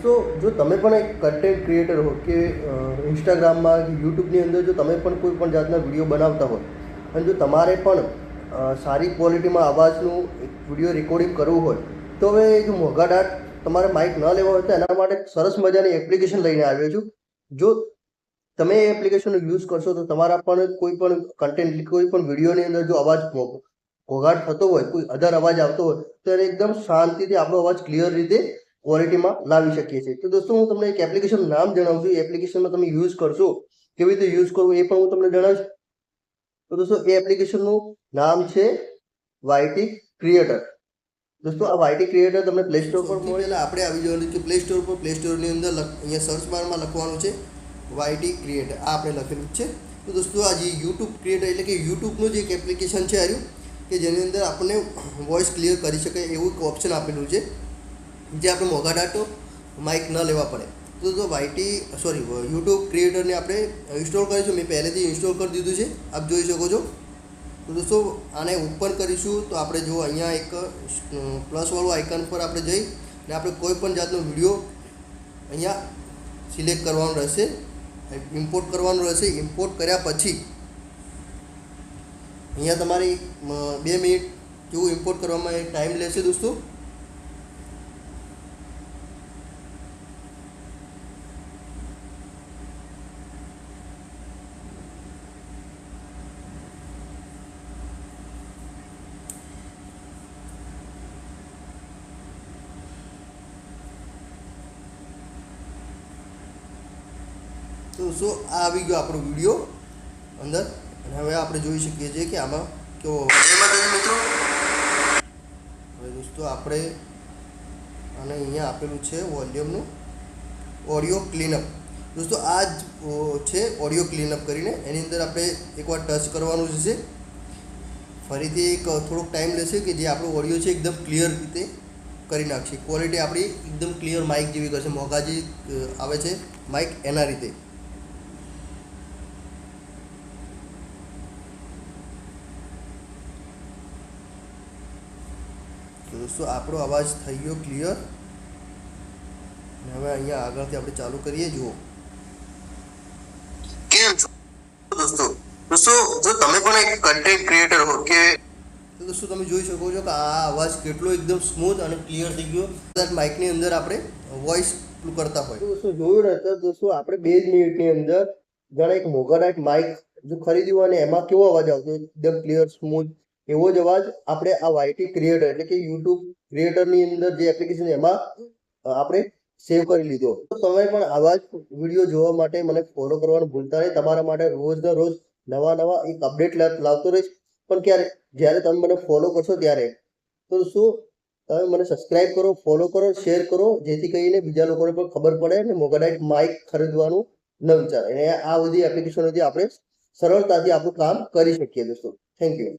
દોસ્તો, જો તમે પણ એક કન્ટેન્ટ ક્રિએટર હો કે ઇન્સ્ટાગ્રામમાં કે યુટ્યુબની અંદર જો તમે પણ કોઈ પણ જાતના વિડીયો બનાવતા હોય અને જો તમારે પણ સારી ક્વોલિટીમાં અવાજનું એક વિડીયો રેકોર્ડિંગ કરવું હોય તો હવે જો મોંઘાદાટ તમારે માઇક ન લેવા હોય તો એના માટે સરસ મજાની એપ્લિકેશન લઈને આવ્યો છું. જો તમે એ એપ્લિકેશનનો યુઝ કરશો તો તમારા પણ કોઈ પણ કન્ટેન્ટ કોઈ પણ વિડીયોની અંદર જો અવાજ ઘોઘાટ થતો હોય, કોઈ અધર અવાજ આવતો હોય તો એને એકદમ શાંતિથી આપણો અવાજ ક્લિયર રીતે ક્વોલિટીમાં લાવી શકીએ છીએ. તો દોસ્તો, હું તમને એક એપ્લિકેશનનું નામ જણાવું છું. એ એપ્લિકેશનમાં તમે યુઝ કરશો, કેવી રીતે યુઝ કરવું એ પણ હું તમને જણાવીશ. તો દોસ્તો, એ એપ્લિકેશનનું નામ છે વાયટી ક્રિએટર. દોસ્તો, આ વાયટી ક્રિએટર તમને પ્લે સ્ટોર પર મળે. પહેલાં આપણે આવી જવાનું છે પ્લે સ્ટોર પર. પ્લે સ્ટોરની અંદર અહીંયા સર્ચ બારમાં લખવાનું છે વાયટી ક્રિએટર. આ આપણે લખેલું છે. તો દોસ્તો, આ જે યુટ્યુબ ક્રિએટર એટલે કે યુટ્યુબનું જે એક એપ્લિકેશન છે આવ્યું કે જેની અંદર આપણને વોઇસ ક્લિયર કરી શકાય એવું એક ઓપ્શન આપેલું છે, જે આપણે મોંઘાદાટ માઇક ન લેવા પડે. તો યુટ્યુબ ક્રિએટરને આપણે ઇન્સ્ટોલ કરીશું. મેં પહેલેથી ઇન્સ્ટોલ કરી દીધું છે, આપ જોઈ શકો છો. તો દોસ્તો, આને ઓપન કરીશું તો આપણે જો અહીંયા એક પ્લસવાળું આઇકન પર આપણે જઈ અને આપણે કોઈ પણ જાતનો વિડીયો અહીંયા સિલેક્ટ કરવાનો રહેશે, ઇમ્પોર્ટ કરવાનું રહેશે. ઇમ્પોર્ટ કર્યા પછી અહીંયા તમારી 2 મિનિટ જેવું ઇમ્પોર્ટ કરવામાં ટાઈમ લેશે દોસ્તો. તો આ આવી ગયો આપણો વિડીયો અંદર, અને હવે આપણે જોઈ શકીએ છીએ કે આમાં કેવો મિત્રો. હવે દોસ્તો, આપણે આને અહીંયા આપેલું છે વોલ્યુમનું ઓડિયો ક્લીનઅપ. દોસ્તો, આ જ છે ઓડિયો ક્લીનઅપ કરીને. એની અંદર આપણે એકવાર ટચ કરવાનું છે. ફરીથી એક થોડોક ટાઈમ લેશે કે જે આપણો ઓડિયો છે એકદમ ક્લિયર રીતે કરી નાખશે. ક્વોલિટી આપણી એકદમ ક્લિયર માઇક જેવી કરશે. મોંઘા જે આવે છે માઇક એના રીતે. તો દોસ્તો, આપણો અવાજ થઈ ગયો ક્લિયર. અને હવે અહીંયા આગળથી આપણે ચાલુ કરીએ. જુઓ કેમ છો દોસ્તો. જો તમે પણ એક કન્ટેન્ટ ક્રિએટર હો કે તો દોસ્તો, તમે જોઈ શકો છો કે આ અવાજ કેટલો એકદમ સ્મૂથ અને ક્લિયર થઈ ગયો. કદાચ માઇકની અંદર આપણે વોઇસ કરતા હોય. દોસ્તો, જોયું ને તો દોસ્તો, આપણે 2 મિનિટની અંદર જાણે એક મોંઘાદાટ માઇક જો ખરીદ્યું અને એમાં કેવો અવાજ આવતો એકદમ ક્લિયર સ્મૂથ, એવો જ અવાજ આપણે આ વાયટી ક્રિએટર એટલે કે યુટ્યુબ ક્રિએટરની અંદર જે એપ્લિકેશન એમાં આપણે સેવ કરી લીધો. તો તમે પણ આવા જ વિડીયો જોવા માટે મને ફોલો કરવાનું ભૂલતા નહીં. તમારા માટે રોજના રોજ નવા એક અપડેટ લાવતો રહીશ. પણ જ્યારે તમે મને ફોલો કરશો ત્યારે તો શું તમે મને સબસ્ક્રાઇબ કરો, ફોલો કરો, શેર કરો, જેથી કરીને બીજા લોકોને પણ ખબર પડે અને મોંઘાદાટ માઇક ખરીદવાનું ન વિચારે. અને આ બધી એપ્લિકેશનોથી આપણે સરળતાથી આપણું કામ કરી શકીએ દોસ્તો. Thank you.